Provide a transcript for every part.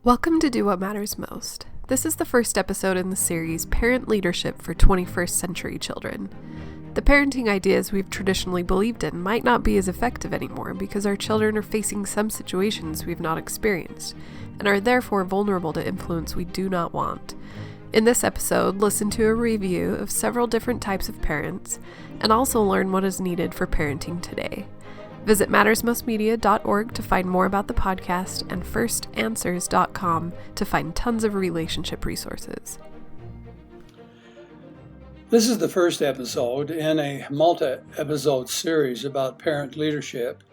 Welcome to Do What Matters Most. This is the first episode in the series Parent Leadership for 21st Century Children. The parenting ideas we've traditionally believed in might not be as effective anymore because our children are facing some situations we've not experienced and are therefore vulnerable to influence we do not want. In this episode, listen to a review of several different types of parents and also learn what is needed for parenting today. Visit mattersmostmedia.org to find more about the podcast and firstanswers.com to find tons of relationship resources. This is the first episode in a multi-episode series about parent leadership.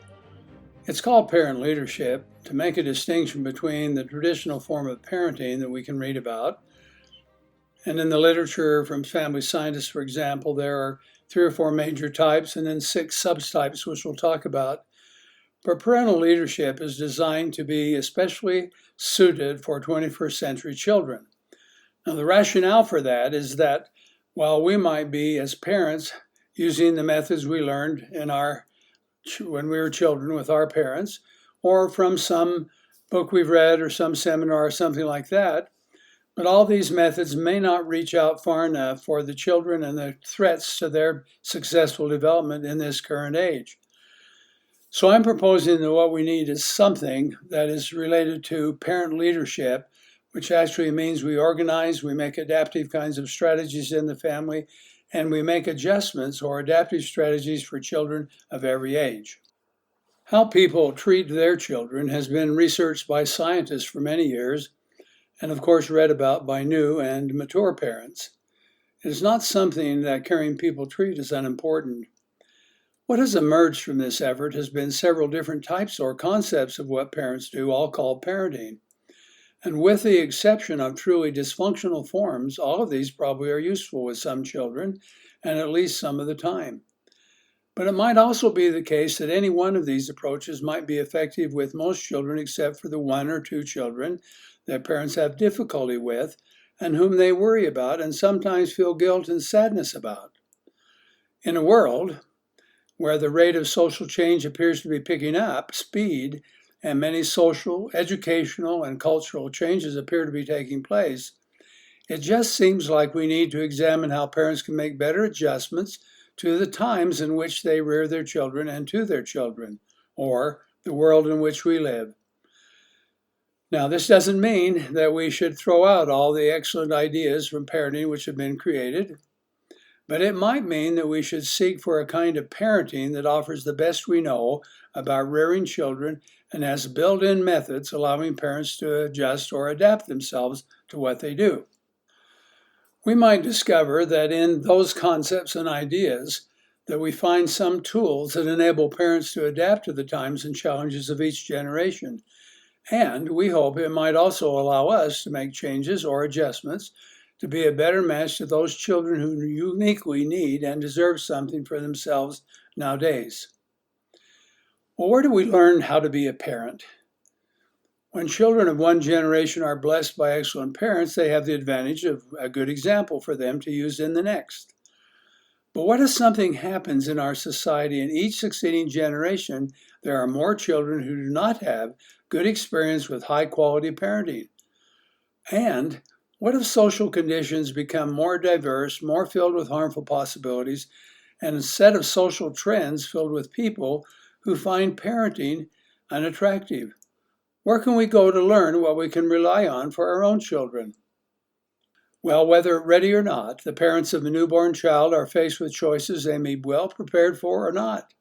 It's called Parent Leadership to make a distinction between the traditional form of parenting that we can read about. And in the literature from family scientists, for example, there are 3 or 4 major types and then 6 subtypes, which we'll talk about. But parental leadership is designed to be especially suited for 21st century children. Now, the rationale for that is that while we might be, as parents, using the methods we learned when we were children with our parents, or from some book we've read or some seminar or something like that, but all these methods may not reach out far enough for the children and the threats to their successful development in this current age. So I'm proposing that what we need is something that is related to parent leadership, which actually means we organize, we make adaptive kinds of strategies in the family, and we make adjustments or adaptive strategies for children of every age. How people treat their children has been researched by scientists for many years, and of course read about by new and mature parents. It is not something that caring people treat as unimportant. What has emerged from this effort has been several different types or concepts of what parents do, all called parenting. And with the exception of truly dysfunctional forms, all of these probably are useful with some children, and at least some of the time. But it might also be the case that any one of these approaches might be effective with most children except for the 1 or 2 children that parents have difficulty with and whom they worry about and sometimes feel guilt and sadness about. In a world where the rate of social change appears to be picking up speed and many social, educational, and cultural changes appear to be taking place, it just seems like we need to examine how parents can make better adjustments to the times in which they rear their children and to their children, or the world in which we live. Now, this doesn't mean that we should throw out all the excellent ideas from parenting which have been created, but it might mean that we should seek for a kind of parenting that offers the best we know about rearing children and has built-in methods allowing parents to adjust or adapt themselves to what they do. We might discover that in those concepts and ideas that we find some tools that enable parents to adapt to the times and challenges of each generation. And we hope it might also allow us to make changes or adjustments to be a better match to those children who uniquely need and deserve something for themselves nowadays. Well, where do we learn how to be a parent? When children of one generation are blessed by excellent parents, they have the advantage of a good example for them to use in the next. But what if something happens in our society in each succeeding generation, there are more children who do not have good experience with high-quality parenting? And what if social conditions become more diverse, more filled with harmful possibilities, and a set of social trends filled with people who find parenting unattractive? Where can we go to learn what we can rely on for our own children? Well, whether ready or not, the parents of a newborn child are faced with choices they may be well prepared for or not.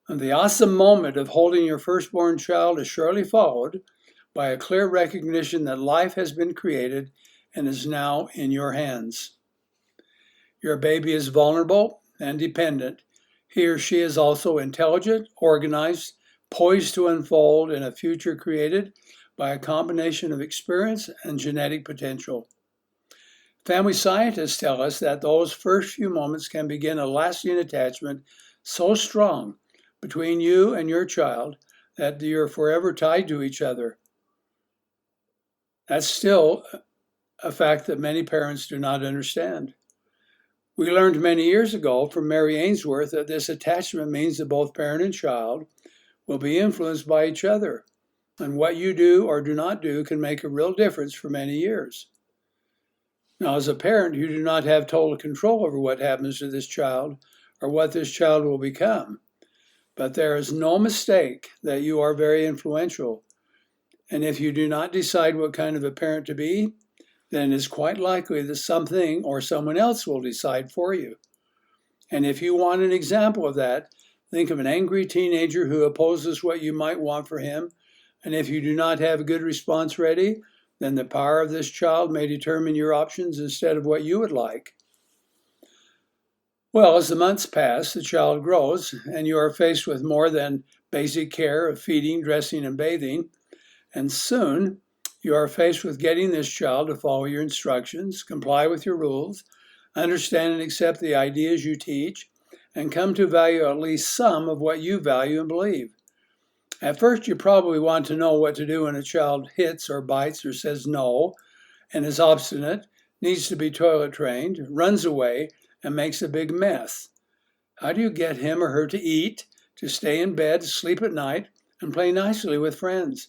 And the awesome moment of holding your firstborn child is surely followed by a clear recognition that life has been created and is now in your hands. Your baby is vulnerable and dependent. He or she is also intelligent, organized, poised to unfold in a future created by a combination of experience and genetic potential. Family scientists tell us that those first few moments can begin a lasting attachment so strong between you and your child that you're forever tied to each other. That's still a fact that many parents do not understand. We learned many years ago from Mary Ainsworth that this attachment means that both parent and child will be influenced by each other. And what you do or do not do can make a real difference for many years. Now, as a parent, you do not have total control over what happens to this child or what this child will become. But there is no mistake that you are very influential. And if you do not decide what kind of a parent to be, then it is quite likely that something or someone else will decide for you. And if you want an example of that, think of an angry teenager who opposes what you might want for him. And if you do not have a good response ready, then the power of this child may determine your options instead of what you would like. Well, as the months pass, the child grows, and you are faced with more than basic care of feeding, dressing, and bathing. And soon, you are faced with getting this child to follow your instructions, comply with your rules, understand and accept the ideas you teach, and come to value at least some of what you value and believe. At first, you probably want to know what to do when a child hits or bites or says no, and is obstinate, needs to be toilet trained, runs away, and makes a big mess. How do you get him or her to eat, to stay in bed, sleep at night, and play nicely with friends?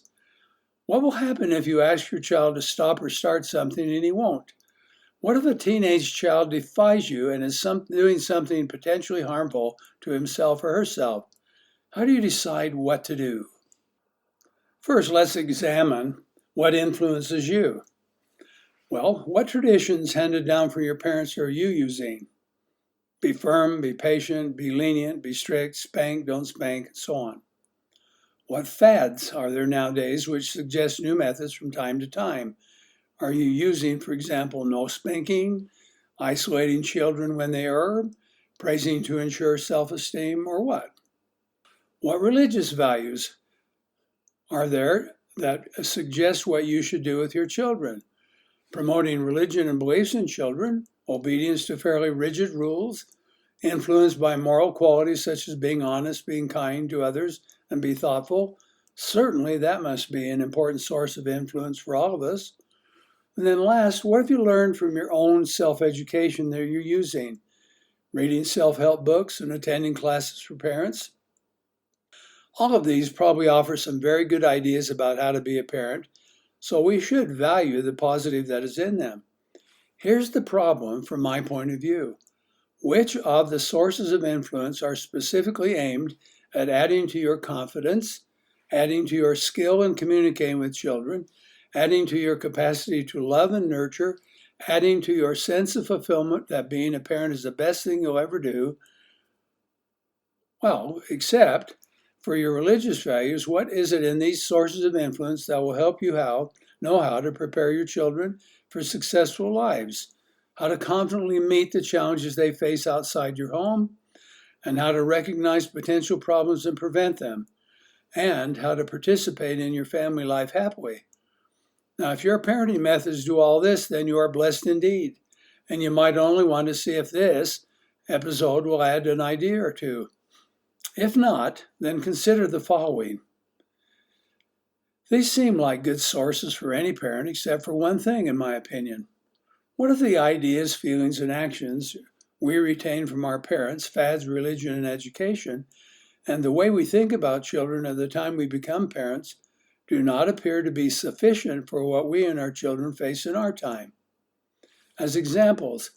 What will happen if you ask your child to stop or start something and he won't? What if a teenage child defies you and is doing something potentially harmful to himself or herself? How do you decide what to do? First, let's examine what influences you. Well, what traditions handed down from your parents are you using? Be firm, be patient, be lenient, be strict, spank, don't spank, and so on. What fads are there nowadays which suggest new methods from time to time? Are you using, for example, no spanking, isolating children when they err, praising to ensure self-esteem, or what? What religious values are there that suggest what you should do with your children? Promoting religion and beliefs in children, obedience to fairly rigid rules, influenced by moral qualities such as being honest, being kind to others, and be thoughtful. Certainly that must be an important source of influence for all of us. And then last, what have you learned from your own self-education that you're using? Reading self-help books and attending classes for parents? All of these probably offer some very good ideas about how to be a parent, so we should value the positive that is in them. Here's the problem from my point of view. Which of the sources of influence are specifically aimed at adding to your confidence, adding to your skill in communicating with children, adding to your capacity to love and nurture, adding to your sense of fulfillment that being a parent is the best thing you'll ever do? Well, except for your religious values, what is it in these sources of influence that will help you know how to prepare your children for successful lives, how to confidently meet the challenges they face outside your home, and how to recognize potential problems and prevent them, and how to participate in your family life happily? Now, if your parenting methods do all this, then you are blessed indeed, and you might only want to see if this episode will add an idea or two. If not, then consider the following. These seem like good sources for any parent except for one thing, in my opinion. What if the ideas, feelings, and actions we retain from our parents, fads, religion, and education, and the way we think about children at the time we become parents, do not appear to be sufficient for what we and our children face in our time? As examples,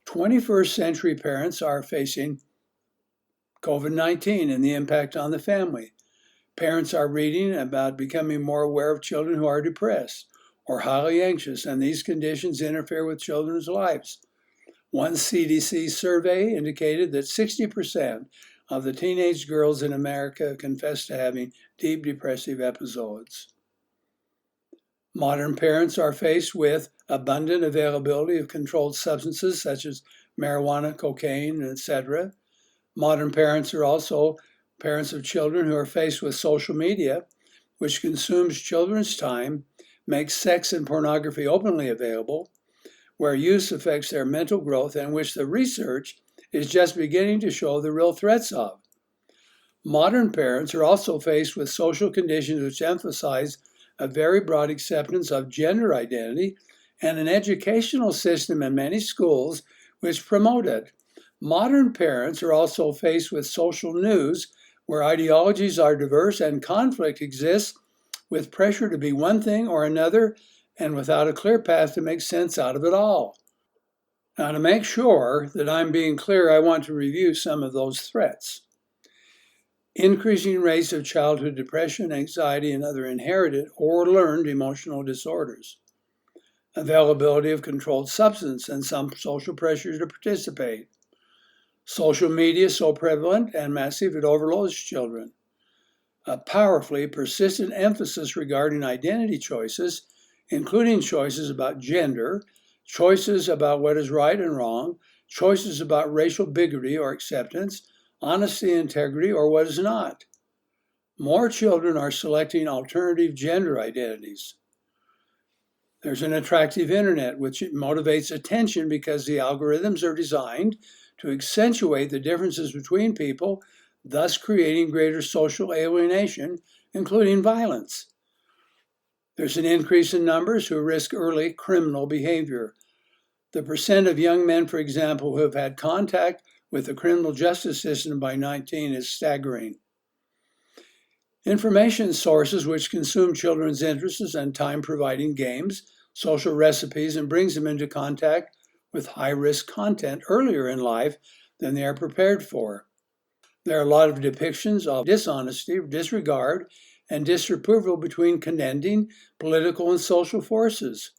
21st century parents are facing COVID-19 and the impact on the family. Parents are reading about becoming more aware of children who are depressed or highly anxious, and these conditions interfere with children's lives. One CDC survey indicated that 60% of the teenage girls in America confess to having deep depressive episodes. Modern parents are faced with abundant availability of controlled substances such as marijuana, cocaine, etc. Modern parents are also parents of children who are faced with social media, which consumes children's time, makes sex and pornography openly available, where use affects their mental growth, and which the research is just beginning to show the real threats of. Modern parents are also faced with social conditions which emphasize a very broad acceptance of gender identity and an educational system in many schools which promote it. Modern parents are also faced with social news where ideologies are diverse and conflict exists with pressure to be one thing or another and without a clear path to make sense out of it all. Now, to make sure that I'm being clear, I want to review some of those threats. Increasing rates of childhood depression, anxiety, and other inherited or learned emotional disorders. Availability of controlled substance and some social pressures to participate. Social media so prevalent and massive it overloads children. A powerfully persistent emphasis regarding identity choices, including choices about gender, choices about what is right and wrong, choices about racial bigotry or acceptance, honesty, integrity, or what is not. More children are selecting alternative gender identities. There's an attractive internet which motivates attention because the algorithms are designed to accentuate the differences between people, thus creating greater social alienation, including violence. There's an increase in numbers who risk early criminal behavior. The percent of young men, for example, who have had contact with the criminal justice system by 19 is staggering. Information sources which consume children's interests and time providing games, social recipes, and brings them into contact with high-risk content earlier in life than they are prepared for. There are a lot of depictions of dishonesty, disregard, and disapproval between contending political and social forces.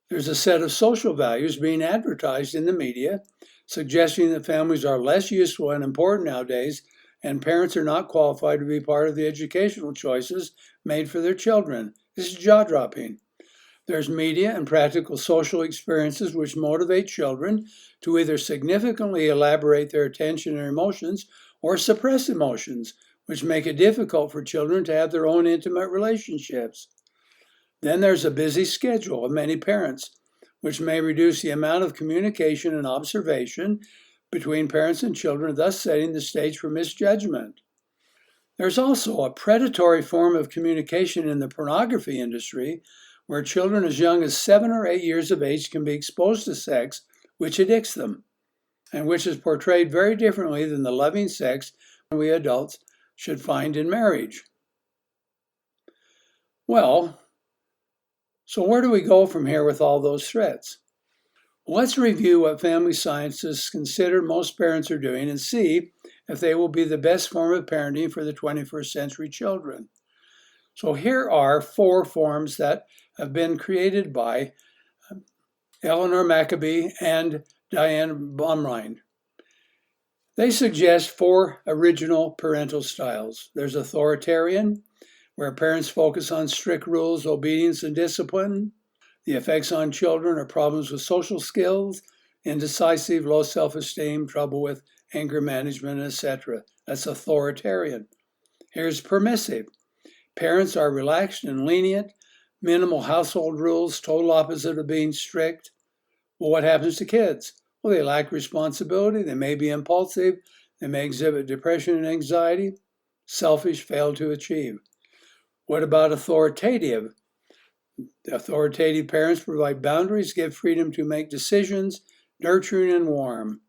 There's a set of social values being advertised in the media, suggesting that families are less useful and important nowadays, and parents are not qualified to be part of the educational choices made for their children. This is jaw-dropping. There's media and practical social experiences which motivate children to either significantly elaborate their attention and emotions or suppress emotions, which make it difficult for children to have their own intimate relationships. Then there's a busy schedule of many parents, which may reduce the amount of communication and observation between parents and children, thus setting the stage for misjudgment. There's also a predatory form of communication in the pornography industry, where children as young as 7 or 8 years of age can be exposed to sex, which addicts them, and which is portrayed very differently than the loving sex we adults should find in marriage. Well, so where do we go from here with all those threats? Let's review what family scientists consider most parents are doing and see if they will be the best form of parenting for the 21st century children. So here are 4 forms that have been created by Eleanor Maccoby and Diane Baumrind. They suggest 4 original parental styles. There's authoritarian, where parents focus on strict rules, obedience, and discipline. The effects on children are problems with social skills, indecisive, low self-esteem, trouble with anger management, etc. That's authoritarian. Here's permissive. Parents are relaxed and lenient, minimal household rules, total opposite of being strict. Well, what happens to kids? Well, they lack responsibility, they may be impulsive, they may exhibit depression and anxiety, selfish, fail to achieve. What about authoritative? Authoritative parents provide boundaries, give freedom to make decisions, nurturing and warm.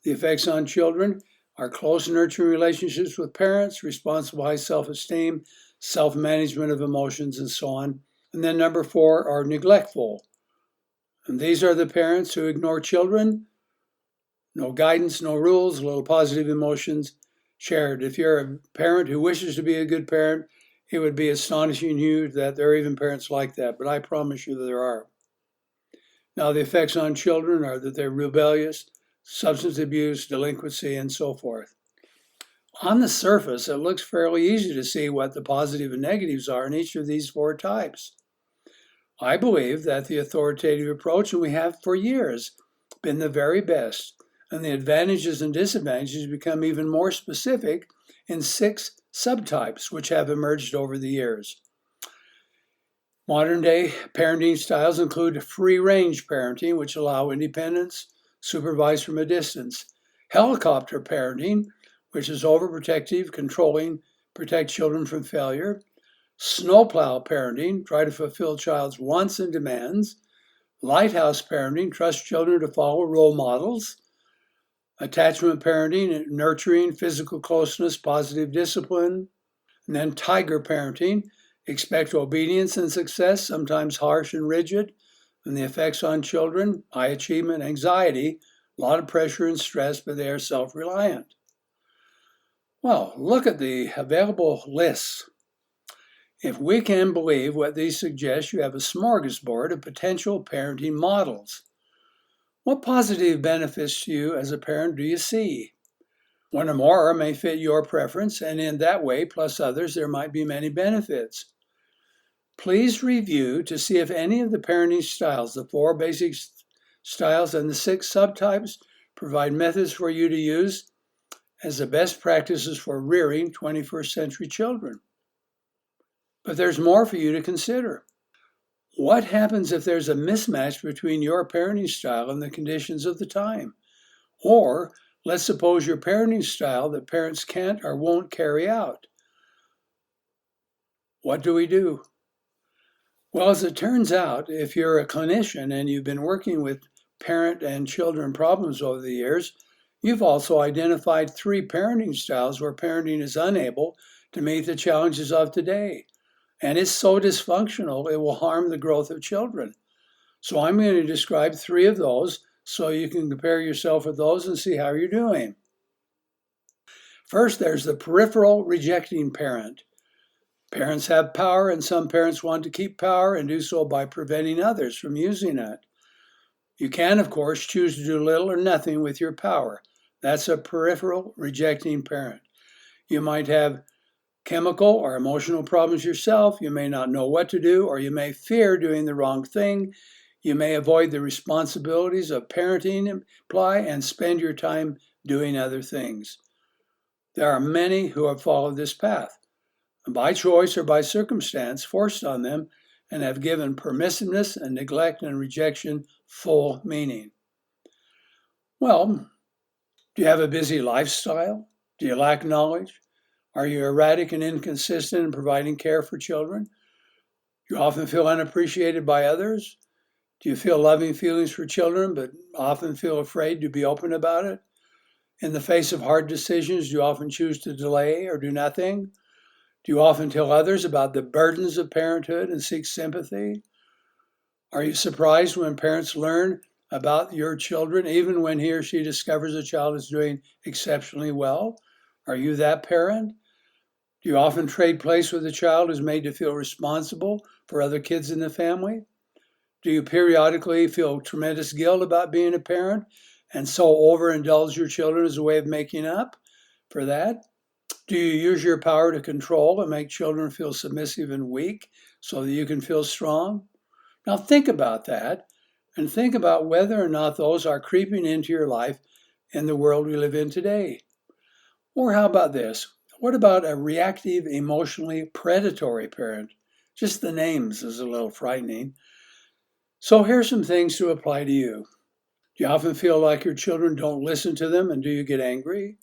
The effects on children are close nurturing relationships with parents, responsible high self-esteem, self-management of emotions, and so on. And then number 4 are neglectful. And these are the parents who ignore children. No guidance, no rules, little positive emotions shared. If you're a parent who wishes to be a good parent, it would be astonishing to you that there are even parents like that, but I promise you that there are. Now, the effects on children are that they're rebellious, substance abuse, delinquency, and so forth. On the surface, it looks fairly easy to see what the positive and negatives are in each of these 4 types. I believe that the authoritative approach, and we have for years, been the very best, and the advantages and disadvantages become even more specific in 6 subtypes which have emerged over the years. Modern-day parenting styles include free-range parenting, which allow independence, supervised from a distance. Helicopter parenting, which is overprotective, controlling, protect children from failure. Snowplow parenting, try to fulfill child's wants and demands. Lighthouse parenting, trust children to follow role models. Attachment parenting, nurturing, physical closeness, positive discipline. And then tiger parenting, Expect obedience and success, sometimes harsh and rigid, and the effects on children, high achievement, anxiety, a lot of pressure and stress, but they are self-reliant. Well, look at the available lists. If we can believe what these suggest, you have a smorgasbord of potential parenting models. What positive benefits to you as a parent do you see? One or more may fit your preference, and in that way, plus others, there might be many benefits. Please review to see if any of the parenting styles, the 4 basic styles and the 6 subtypes, provide methods for you to use as the best practices for rearing 21st century children. But there's more for you to consider. What happens if there's a mismatch between your parenting style and the conditions of the time? Or let's suppose your parenting style that parents can't or won't carry out. What do we do? Well, as it turns out, if you're a clinician and you've been working with parent and children problems over the years, you've also identified 3 parenting styles where parenting is unable to meet the challenges of today. And it's so dysfunctional, it will harm the growth of children. So I'm going to describe 3 of those so you can compare yourself with those and see how you're doing. First, there's the peripheral rejecting parent. Parents have power, and some parents want to keep power and do so by preventing others from using it. You can, of course, choose to do little or nothing with your power. That's a peripheral rejecting parent. You might have chemical or emotional problems yourself. You may not know what to do, or you may fear doing the wrong thing. You may avoid the responsibilities of parenting imply and spend your time doing other things. There are many who have followed this path, by choice or by circumstance, forced on them, and have given permissiveness and neglect and rejection full meaning. Well, do you have a busy lifestyle? Do you lack knowledge? Are you erratic and inconsistent in providing care for children? Do you often feel unappreciated by others? Do you feel loving feelings for children, but often feel afraid to be open about it? In the face of hard decisions, do you often choose to delay or do nothing? Do you often tell others about the burdens of parenthood and seek sympathy? Are you surprised when parents learn about your children, even when he or she discovers a child is doing exceptionally well? Are you that parent? Do you often trade place with a child who's made to feel responsible for other kids in the family? Do you periodically feel tremendous guilt about being a parent and so overindulge your children as a way of making up for that? Do you use your power to control and make children feel submissive and weak so that you can feel strong? Now think about that and think about whether or not those are creeping into your life in the world we live in today. Or how about this? What about a reactive, emotionally predatory parent? Just the names is a little frightening. So here's some things to apply to you. Do you often feel like your children don't listen to them, and do you get angry?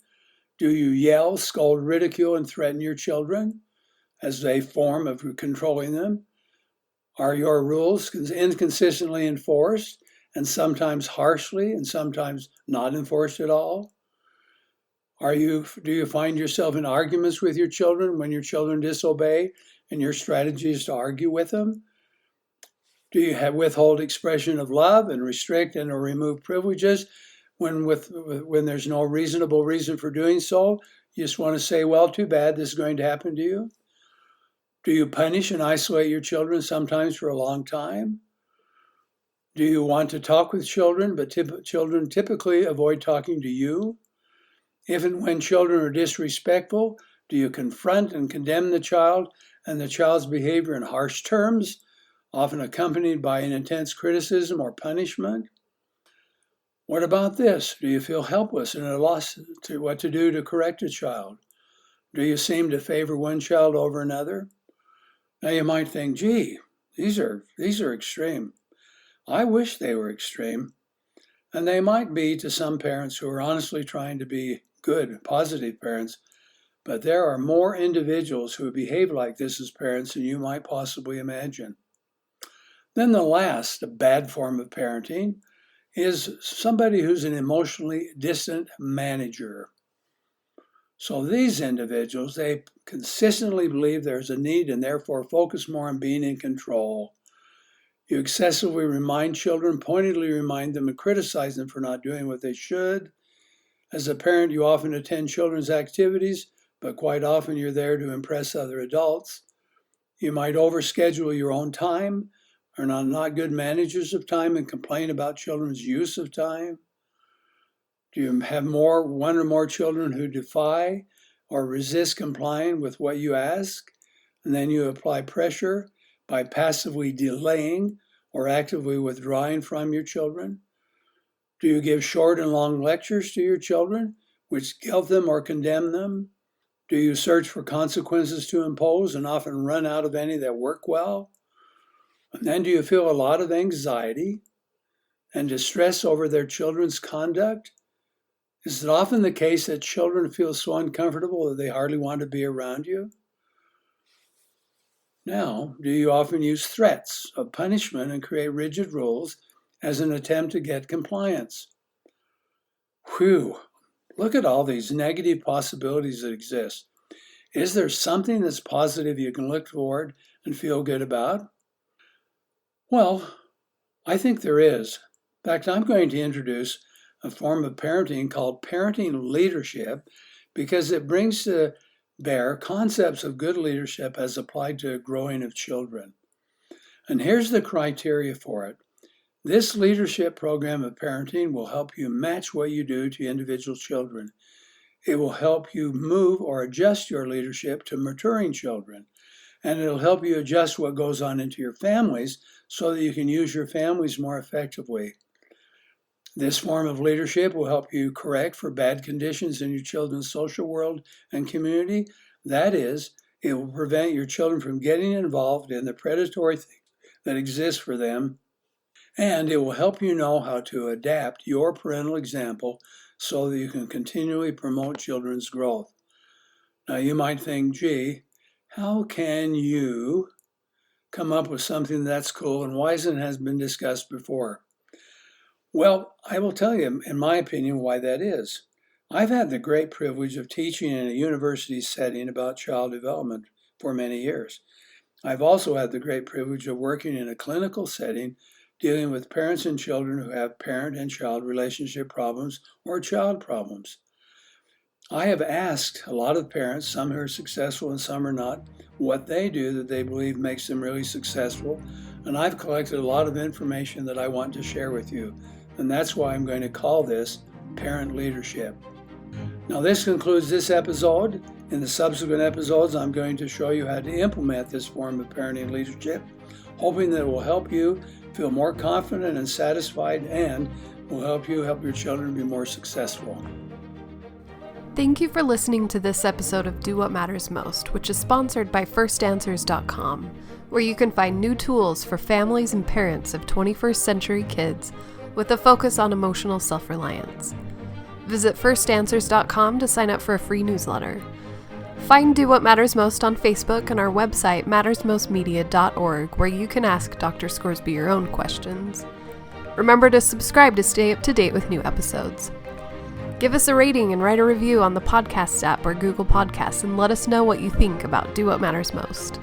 Do you yell, scold, ridicule, and threaten your children as a form of controlling them? Are your rules inconsistently enforced and sometimes harshly and sometimes not enforced at all? Do you find yourself in arguments with your children when your children disobey and your strategy is to argue with them? Do you withhold expression of love and restrict and or remove privileges when there's no reasonable reason for doing so? You just want to say, well, too bad, this is going to happen to you? Do you punish and isolate your children sometimes for a long time? Do you want to talk with children, but children typically avoid talking to you? If and when children are disrespectful, do you confront and condemn the child and the child's behavior in harsh terms, often accompanied by an intense criticism or punishment? What about this? Do you feel helpless and at a loss to what to do to correct a child? Do you seem to favor one child over another? Now you might think, gee, these are extreme. I wish they were extreme. And they might be to some parents who are honestly trying to be good, positive parents, but there are more individuals who behave like this as parents than you might possibly imagine. Then the last, a bad form of parenting, is somebody who's an emotionally distant manager. So these individuals, they consistently believe there's a need and therefore focus more on being in control. You excessively remind children, pointedly remind them and criticize them for not doing what they should. As a parent, you often attend children's activities, but quite often you're there to impress other adults. You might overschedule your own time, are not good managers of time, and complain about children's use of time. Do you have one or more children who defy or resist complying with what you ask, and then you apply pressure by passively delaying or actively withdrawing from your children? Do you give short and long lectures to your children, which guilt them or condemn them? Do you search for consequences to impose and often run out of any that work well? And then do you feel a lot of anxiety and distress over their children's conduct? Is it often the case that children feel so uncomfortable that they hardly want to be around you? Now, do you often use threats of punishment and create rigid rules as an attempt to get compliance? Whew, look at all these negative possibilities that exist. Is there something that's positive you can look toward and feel good about? Well, I think there is. In fact, I'm going to introduce a form of parenting called parenting leadership because it brings to bear concepts of good leadership as applied to growing of children. And here's the criteria for it. This leadership program of parenting will help you match what you do to individual children. It will help you move or adjust your leadership to maturing children. And it'll help you adjust what goes on into your families so that you can use your families more effectively. This form of leadership will help you correct for bad conditions in your children's social world and community. That is, it will prevent your children from getting involved in the predatory things that exist for them. And it will help you know how to adapt your parental example so that you can continually promote children's growth. Now you might think, gee, how can you come up with something that's cool and why hasn't it been discussed before? Well, I will tell you, in my opinion, why that is. I've had the great privilege of teaching in a university setting about child development for many years. I've also had the great privilege of working in a clinical setting dealing with parents and children who have parent and child relationship problems or child problems. I have asked a lot of parents, some who are successful and some are not, what they do that they believe makes them really successful, and I've collected a lot of information that I want to share with you. And that's why I'm going to call this Parent Leadership. Now this concludes this episode. In the subsequent episodes, I'm going to show you how to implement this form of parenting leadership, hoping that it will help you feel more confident and satisfied and will help you help your children be more successful. Thank you for listening to this episode of Do What Matters Most, which is sponsored by FirstAnswers.com, where you can find new tools for families and parents of 21st century kids with a focus on emotional self-reliance. Visit FirstAnswers.com to sign up for a free newsletter. Find Do What Matters Most on Facebook and our website, mattersmostmedia.org, where you can ask Dr. Scoresby your own questions. Remember to subscribe to stay up to date with new episodes. Give us a rating and write a review on the podcast app or Google Podcasts and let us know what you think about Do What Matters Most.